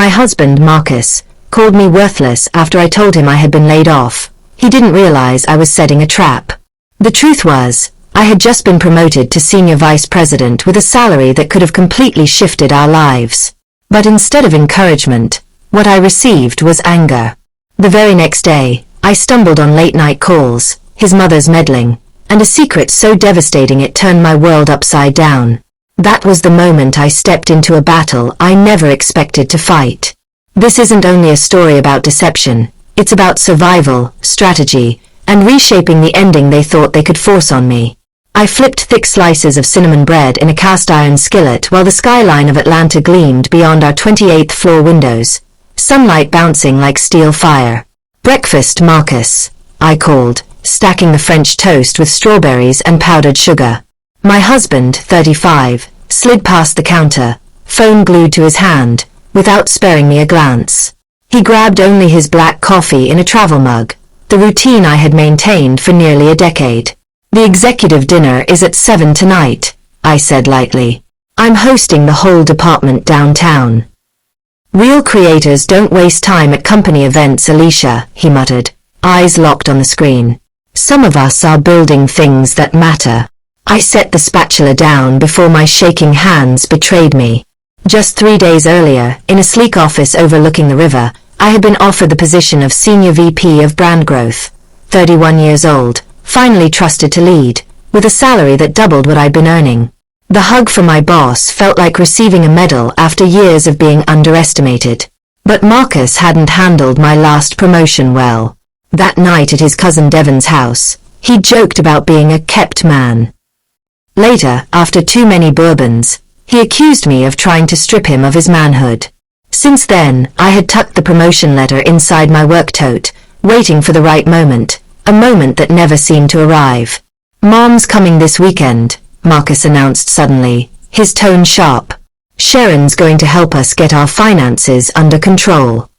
My husband, Marcus, called me worthless after I told him I had been laid off. He didn't realize I was setting a trap. The truth was, I had just been promoted to senior vice president with a salary that could have completely shifted our lives. But instead of encouragement, what I received was anger. The very next day, I stumbled on late-night calls, his mother's meddling, and a secret so devastating it turned my world upside down. That was the moment I stepped into a battle I never expected to fight. This isn't only a story about deception, it's about survival, strategy, and reshaping the ending they thought they could force on me. I flipped thick slices of cinnamon bread in a cast-iron skillet while the skyline of Atlanta gleamed beyond our 28th floor windows, sunlight bouncing like steel fire. "Breakfast, Marcus," I called, stacking the French toast with strawberries and powdered sugar. My husband, 35, slid past the counter, phone glued to his hand, without sparing me a glance. He grabbed only his black coffee in a travel mug, the routine I had maintained for nearly a decade. "The executive dinner is at 7 tonight," I said lightly. "I'm hosting the whole department downtown." "Real creators don't waste time at company events, Alicia," he muttered, eyes locked on the screen. "Some of us are building things that matter." I set the spatula down before my shaking hands betrayed me. Just 3 days earlier, in a sleek office overlooking the river, I had been offered the position of Senior VP of Brand Growth. 31 years old, finally trusted to lead, with a salary that doubled what I'd been earning. The hug from my boss felt like receiving a medal after years of being underestimated. But Marcus hadn't handled my last promotion well. That night at his cousin Devon's house, he joked about being a kept man. Later, after too many bourbons, he accused me of trying to strip him of his manhood. Since then, I had tucked the promotion letter inside my work tote, waiting for the right moment, a moment that never seemed to arrive. "Mom's coming this weekend," Marcus announced suddenly, his tone sharp. "Sharon's going to help us get our finances under control."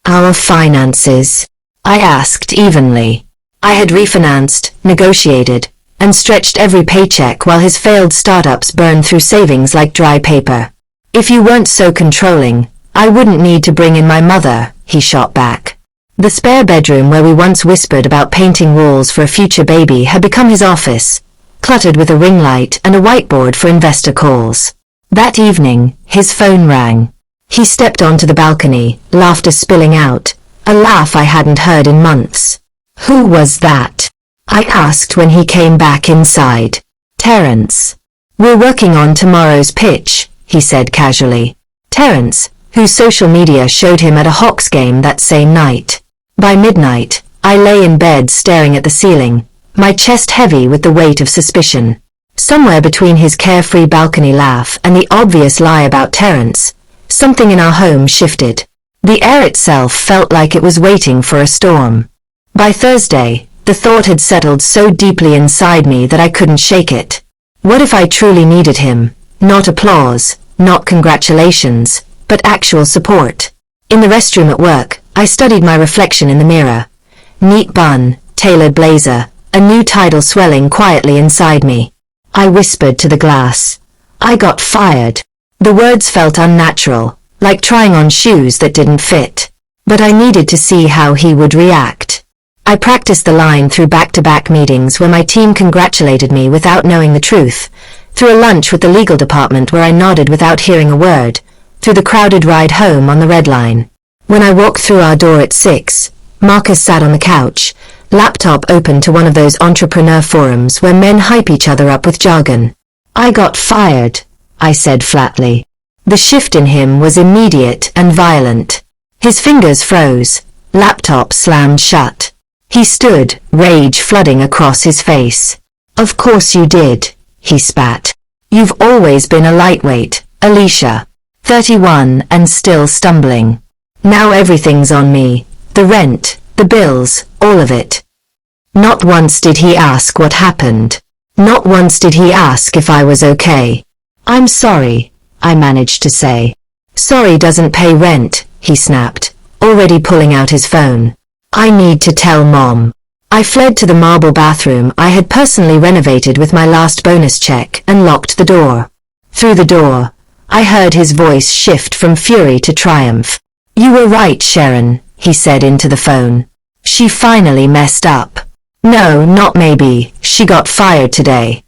"Our finances?" I asked evenly. I had refinanced, negotiated, and stretched every paycheck while his failed startups burned through savings like dry paper. "If you weren't so controlling, I wouldn't need to bring in my mother," he shot back. The spare bedroom where we once whispered about painting walls for a future baby had become his office, cluttered with a ring light and a whiteboard for investor calls. That evening, his phone rang. He stepped onto the balcony, laughter spilling out, a laugh I hadn't heard in months. "Who was that?" I asked when he came back inside. "Terence. We're working on tomorrow's pitch," he said casually. Terence, whose social media showed him at a Hawks game that same night. By midnight, I lay in bed staring at the ceiling, my chest heavy with the weight of suspicion. Somewhere between his carefree balcony laugh and the obvious lie about Terence, something in our home shifted. The air itself felt like it was waiting for a storm. By Thursday, the thought had settled so deeply inside me that I couldn't shake it. What if I truly needed him? Not applause, not congratulations, but actual support. In the restroom at work, I studied my reflection in the mirror. Neat bun, tailored blazer, a new title swelling quietly inside me. I whispered to the glass. "I got fired." The words felt unnatural, like trying on shoes that didn't fit. But I needed to see how he would react. I practiced the line through back-to-back meetings where my team congratulated me without knowing the truth, through a lunch with the legal department where I nodded without hearing a word, through the crowded ride home on the Red Line. When I walked through our door at 6, Marcus sat on the couch, laptop open to one of those entrepreneur forums where men hype each other up with jargon. "I got fired," I said flatly. The shift in him was immediate and violent. His fingers froze, laptop slammed shut. He stood, rage flooding across his face. "Of course you did," he spat. "You've always been a lightweight, Alicia. 31 and still stumbling. Now everything's on me. The rent, the bills, all of it." Not once did he ask what happened. Not once did he ask if I was okay. "I'm sorry," I managed to say. "Sorry doesn't pay rent," he snapped, already pulling out his phone. "I need to tell Mom." I fled to the marble bathroom I had personally renovated with my last bonus check and locked the door. Through the door, I heard his voice shift from fury to triumph. "You were right, Sharon," he said into the phone. "She finally messed up. No, not maybe, she got fired today."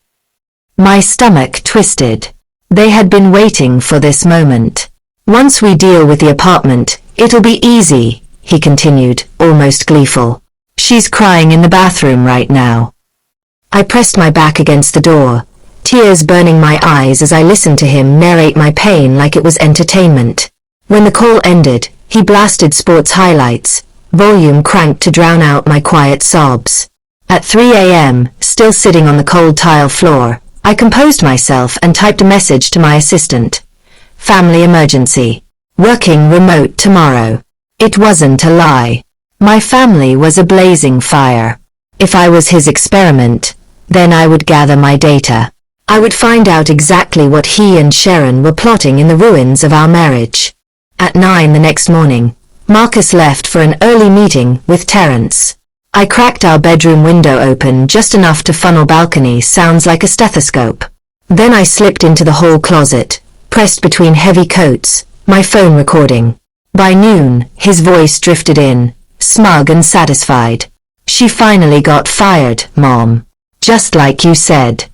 My stomach twisted. They had been waiting for this moment. "Once we deal with the apartment, it'll be easy," he continued, almost gleeful. "She's crying in the bathroom right now." I pressed my back against the door, tears burning my eyes as I listened to him narrate my pain like it was entertainment. When the call ended, he blasted sports highlights, volume cranked to drown out my quiet sobs. At 3 a.m., still sitting on the cold tile floor, I composed myself and typed a message to my assistant. "Family emergency. Working remote tomorrow." It wasn't a lie. My family was a blazing fire. If I was his experiment, then I would gather my data. I would find out exactly what he and Sharon were plotting in the ruins of our marriage. At 9 the next morning, Marcus left for an early meeting with Terence. I cracked our bedroom window open just enough to funnel balcony sounds like a stethoscope. Then I slipped into the hall closet, pressed between heavy coats, my phone recording. By noon, his voice drifted in, smug and satisfied. "She finally got fired, Mom. Just like you said."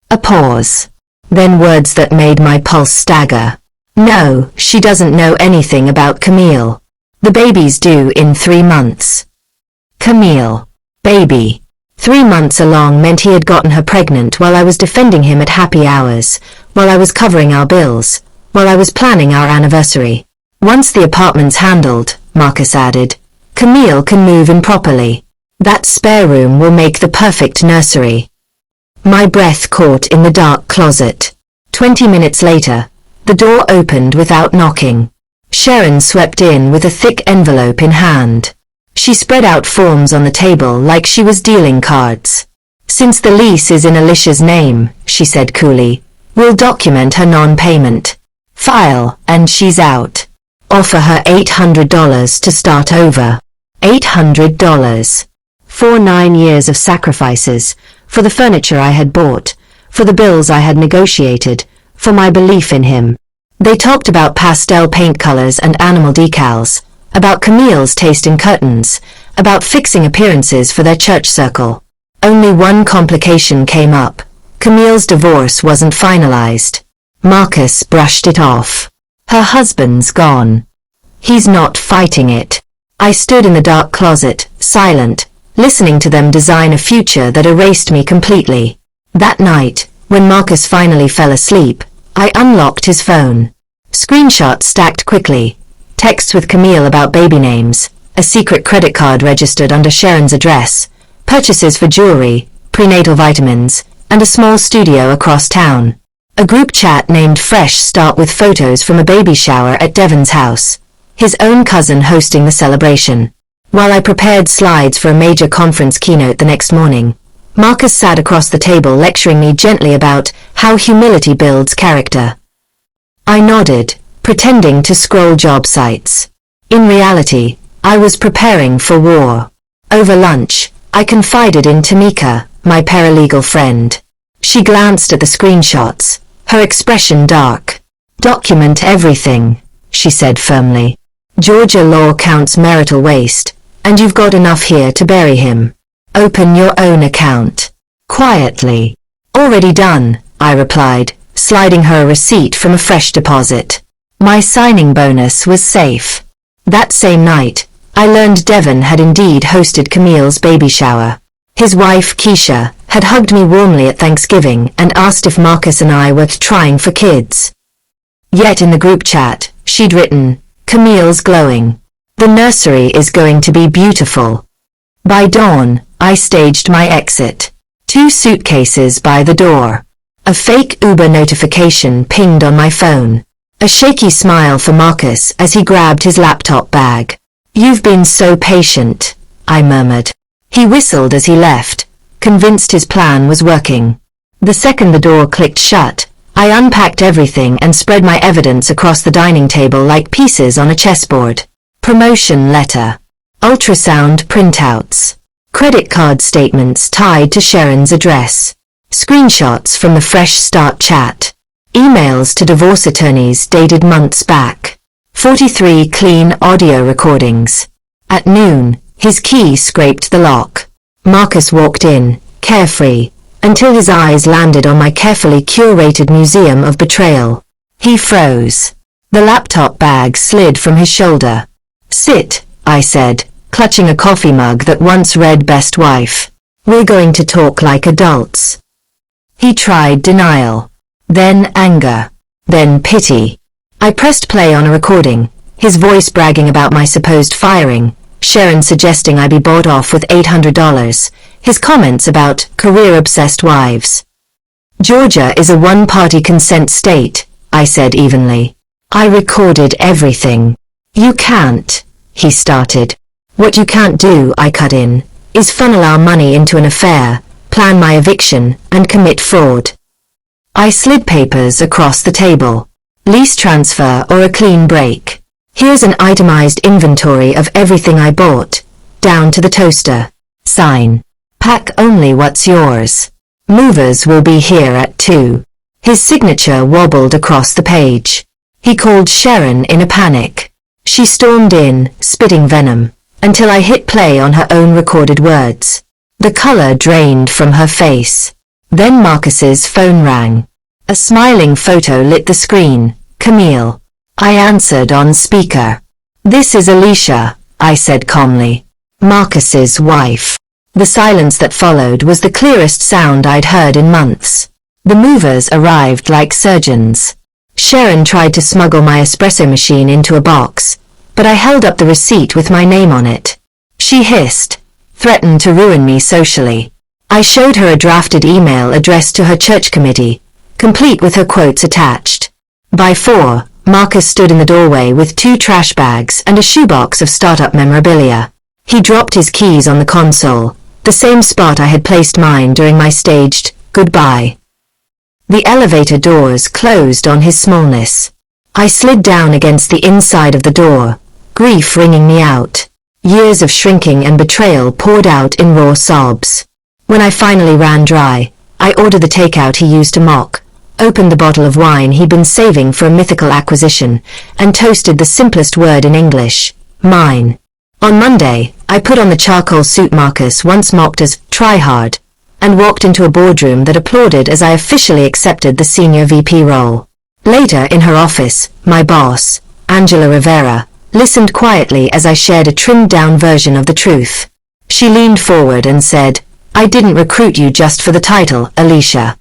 A pause. Then words that made my pulse stagger. "No, she doesn't know anything about Camille. The baby's due in 3 months." Camille. Baby. 3 months along meant he had gotten her pregnant while I was defending him at happy hours, while I was covering our bills, while I was planning our anniversary. "Once the apartment's handled," Marcus added, "Camille can move in properly. That spare room will make the perfect nursery." My breath caught in the dark closet. 20 minutes later, the door opened without knocking. Sharon swept in with a thick envelope in hand. She spread out forms on the table like she was dealing cards. "Since the lease is in Alicia's name," she said coolly, "we'll document her non-payment. File, and she's out. Offer her $800 to start over." $800. For 9 years of sacrifices, for the furniture I had bought, for the bills I had negotiated, for my belief in him. They talked about pastel paint colors and animal decals, about Camille's taste in curtains, about fixing appearances for their church circle. Only one complication came up. Camille's divorce wasn't finalized. Marcus brushed it off. Her husband's gone. He's not fighting it. I stood in the dark closet, silent, listening to them design a future that erased me completely. That night, when Marcus finally fell asleep, I unlocked his phone. Screenshots stacked quickly. Texts with Camille about baby names, a secret credit card registered under Sharon's address, purchases for jewelry, prenatal vitamins, and a small studio across town. A group chat named Fresh Start with photos from a baby shower at Devon's house, his own cousin hosting the celebration. While I prepared slides for a major conference keynote the next morning, Marcus sat across the table lecturing me gently about how humility builds character. I nodded, pretending to scroll job sites. In reality, I was preparing for war. Over lunch, I confided in Tamika, my paralegal friend. She glanced at the screenshots, her expression dark. "Document everything," she said firmly. "Georgia law counts marital waste, and you've got enough here to bury him. Open your own account." Quietly. "Already done," I replied, sliding her a receipt from a fresh deposit. My signing bonus was safe. That same night, I learned Devon had indeed hosted Camille's baby shower. His wife, Keisha, had hugged me warmly at Thanksgiving and asked if Marcus and I were trying for kids. Yet in the group chat, she'd written, "Camille's glowing. The nursery is going to be beautiful." By dawn, I staged my exit. 2 suitcases by the door. A fake Uber notification pinged on my phone. A shaky smile for Marcus as he grabbed his laptop bag. "You've been so patient," I murmured. He whistled as he left, convinced his plan was working. The second the door clicked shut, I unpacked everything and spread my evidence across the dining table like pieces on a chessboard. Promotion letter. Ultrasound printouts. Credit card statements tied to Sharon's address. Screenshots from the Fresh Start chat. Emails to divorce attorneys dated months back. 43 clean audio recordings. At noon, his key scraped the lock. Marcus walked in, carefree, until his eyes landed on my carefully curated museum of betrayal. He froze. The laptop bag slid from his shoulder. "Sit," I said, clutching a coffee mug that once read Best Wife. "We're going to talk like adults." He tried denial, then anger, then pity. I pressed play on a recording, his voice bragging about my supposed firing, Sharon suggesting I be bought off with $800, his comments about career-obsessed wives. "Georgia is a one-party consent state," I said evenly. "I recorded everything." "You can't," he started. "What you can't do," I cut in, "is funnel our money into an affair, plan my eviction, and commit fraud." I slid papers across the table. "Lease transfer or a clean break. Here's an itemized inventory of everything I bought, down to the toaster. Sign. Pack only what's yours. Movers will be here at 2. His signature wobbled across the page. He called Sharon in a panic. She stormed in, spitting venom, until I hit play on her own recorded words. The color drained from her face. Then Marcus's phone rang. A smiling photo lit the screen. Camille. I answered on speaker. "This is Alicia," I said calmly. "Marcus's wife." The silence that followed was the clearest sound I'd heard in months. The movers arrived like surgeons. Sharon tried to smuggle my espresso machine into a box, but I held up the receipt with my name on it. She hissed, threatened to ruin me socially. I showed her a drafted email addressed to her church committee, complete with her quotes attached. By 4, Marcus stood in the doorway with 2 trash bags and a shoebox of startup memorabilia. He dropped his keys on the console, the same spot I had placed mine during my staged goodbye. The elevator doors closed on his smallness. I slid down against the inside of the door, grief wringing me out. Years of shrinking and betrayal poured out in raw sobs. When I finally ran dry, I ordered the takeout he used to mock, opened the bottle of wine he'd been saving for a mythical acquisition, and toasted the simplest word in English, mine. On Monday, I put on the charcoal suit Marcus once mocked as try hard, and walked into a boardroom that applauded as I officially accepted the senior VP role. Later in her office, my boss, Angela Rivera, listened quietly as I shared a trimmed-down version of the truth. She leaned forward and said, "I didn't recruit you just for the title, Alicia."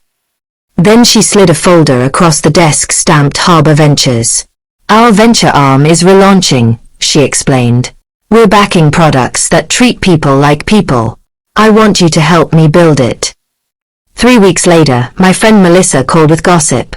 Then she slid a folder across the desk stamped Harbor Ventures. "Our venture arm is relaunching," she explained. "We're backing products that treat people like people. I want you to help me build it." 3 weeks later, my friend Melissa called with gossip.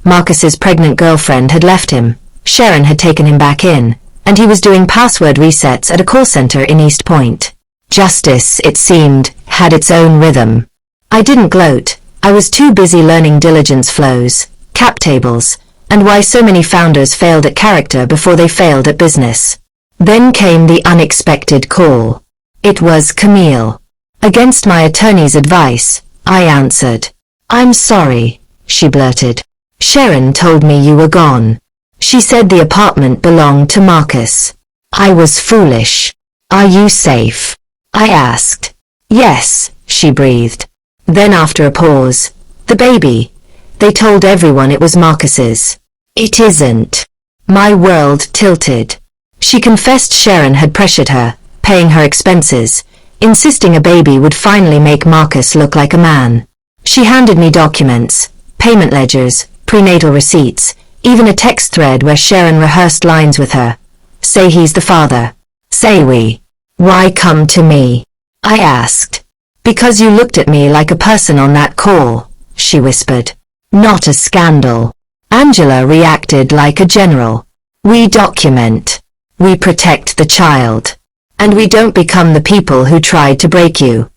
Marcus's pregnant girlfriend had left him, Sharon had taken him back in, and he was doing password resets at a call center in East Point. Justice, it seemed, had its own rhythm. I didn't gloat. I was too busy learning diligence flows, cap tables, and why so many founders failed at character before they failed at business. Then came the unexpected call. It was Camille. Against my attorney's advice, I answered. "I'm sorry," she blurted. "Sharon told me you were gone. She said the apartment belonged to Marcus. I was foolish. Are you safe?" I asked. "Yes," she breathed. Then after a pause, "The baby. They told everyone it was Marcus's." "It isn't." My world tilted. She confessed Sharon had pressured her, paying her expenses, insisting a baby would finally make Marcus look like a man. She handed me documents, payment ledgers, prenatal receipts, even a text thread where Sharon rehearsed lines with her. "Say he's the father. Say we." "Why come to me?" I asked. "Because you looked at me like a person on that call," she whispered. "Not a scandal." Angela reacted like a general. "We document. We protect the child. And we don't become the people who tried to break you."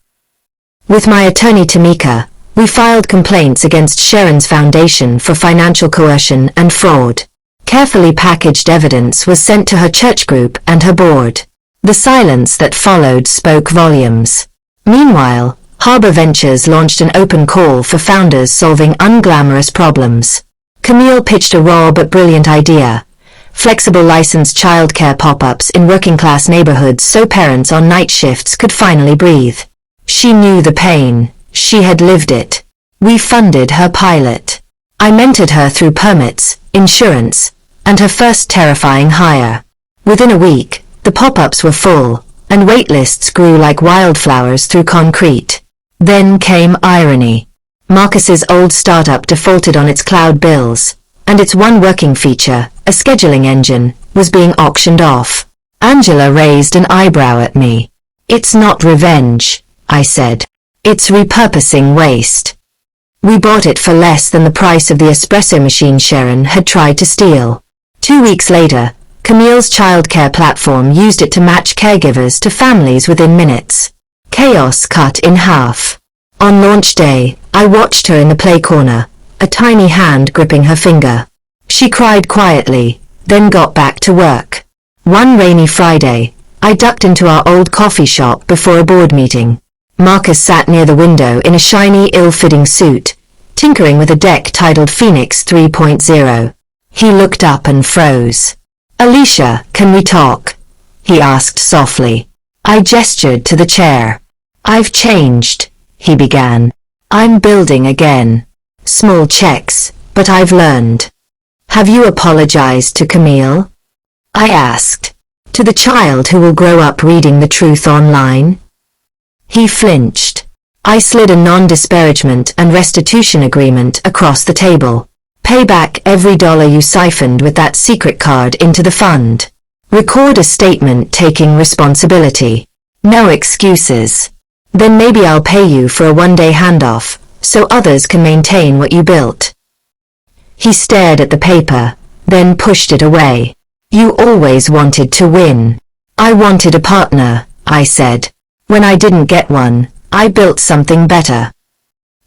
With my attorney Tamika, we filed complaints against Sharon's foundation for financial coercion and fraud. Carefully packaged evidence was sent to her church group and her board. The silence that followed spoke volumes. Meanwhile, Harbor Ventures launched an open call for founders solving unglamorous problems. Camille pitched a raw but brilliant idea. Flexible licensed childcare pop-ups in working-class neighborhoods so parents on night shifts could finally breathe. She knew the pain. She had lived it. We funded her pilot. I mentored her through permits, insurance, and her first terrifying hire. Within a week, the pop-ups were full, and waitlists grew like wildflowers through concrete. Then came irony. Marcus's old startup defaulted on its cloud bills, and its one working feature, a scheduling engine, was being auctioned off. Angela raised an eyebrow at me. "It's not revenge," I said. "It's repurposing waste." We bought it for less than the price of the espresso machine Sharon had tried to steal. 2 weeks later, Camille's childcare platform used it to match caregivers to families within minutes. Chaos cut in half. On launch day, I watched her in the play corner, a tiny hand gripping her finger. She cried quietly, then got back to work. One rainy Friday, I ducked into our old coffee shop before a board meeting. Marcus sat near the window in a shiny, ill-fitting suit, tinkering with a deck titled Phoenix 3.0. He looked up and froze. "Alicia, can we talk?" he asked softly. I gestured to the chair. "I've changed," he began. "I'm building again. Small checks, but I've learned." "Have you apologized to Camille?" I asked. "To the child who will grow up reading the truth online?" He flinched. I slid a non-disparagement and restitution agreement across the table. Pay back every dollar you siphoned with that secret card into the fund. Record a statement taking responsibility. No excuses. Then maybe I'll pay you for a one-day handoff, so others can maintain what you built. He stared at the paper, then pushed it away. "You always wanted to win." "I wanted a partner," I said. "When I didn't get one, I built something better."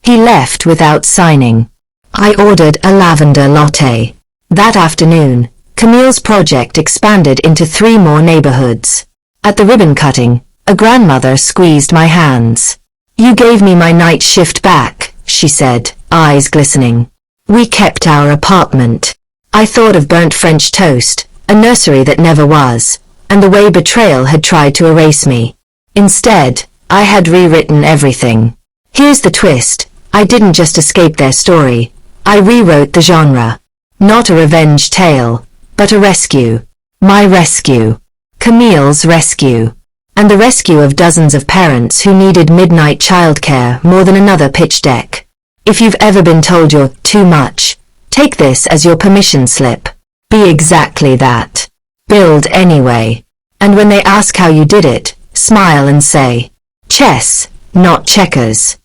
He left without signing. I ordered a lavender latte. That afternoon, Camille's project expanded into 3 more neighborhoods. At the ribbon cutting, a grandmother squeezed my hands. "You gave me my night shift back," she said, eyes glistening. "We kept our apartment." I thought of burnt French toast, a nursery that never was, and the way betrayal had tried to erase me. Instead, I had rewritten everything. Here's the twist. I didn't just escape their story. I rewrote the genre. Not a revenge tale, but a rescue. My rescue. Camille's rescue. And the rescue of dozens of parents who needed midnight childcare more than another pitch deck. If you've ever been told you're too much, take this as your permission slip. Be exactly that. Build anyway. And when they ask how you did it, smile and say, "Chess, not checkers."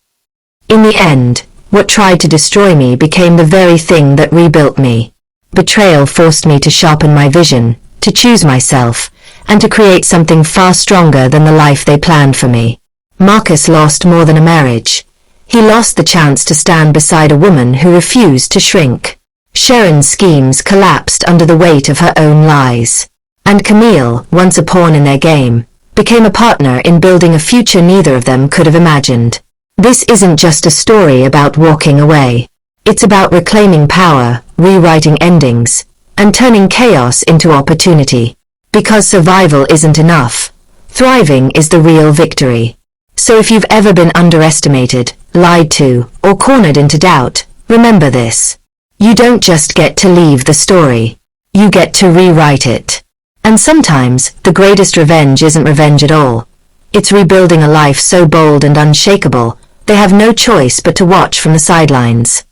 In the end, what tried to destroy me became the very thing that rebuilt me. Betrayal forced me to sharpen my vision, to choose myself, and to create something far stronger than the life they planned for me. Marcus lost more than a marriage. He lost the chance to stand beside a woman who refused to shrink. Sharon's schemes collapsed under the weight of her own lies. And Camille, once a pawn in their game, became a partner in building a future neither of them could have imagined. This isn't just a story about walking away. It's about reclaiming power, rewriting endings, and turning chaos into opportunity. Because survival isn't enough. Thriving is the real victory. So if you've ever been underestimated, lied to, or cornered into doubt, remember this. You don't just get to leave the story. You get to rewrite it. And sometimes, the greatest revenge isn't revenge at all. It's rebuilding a life so bold and unshakable, they have no choice but to watch from the sidelines.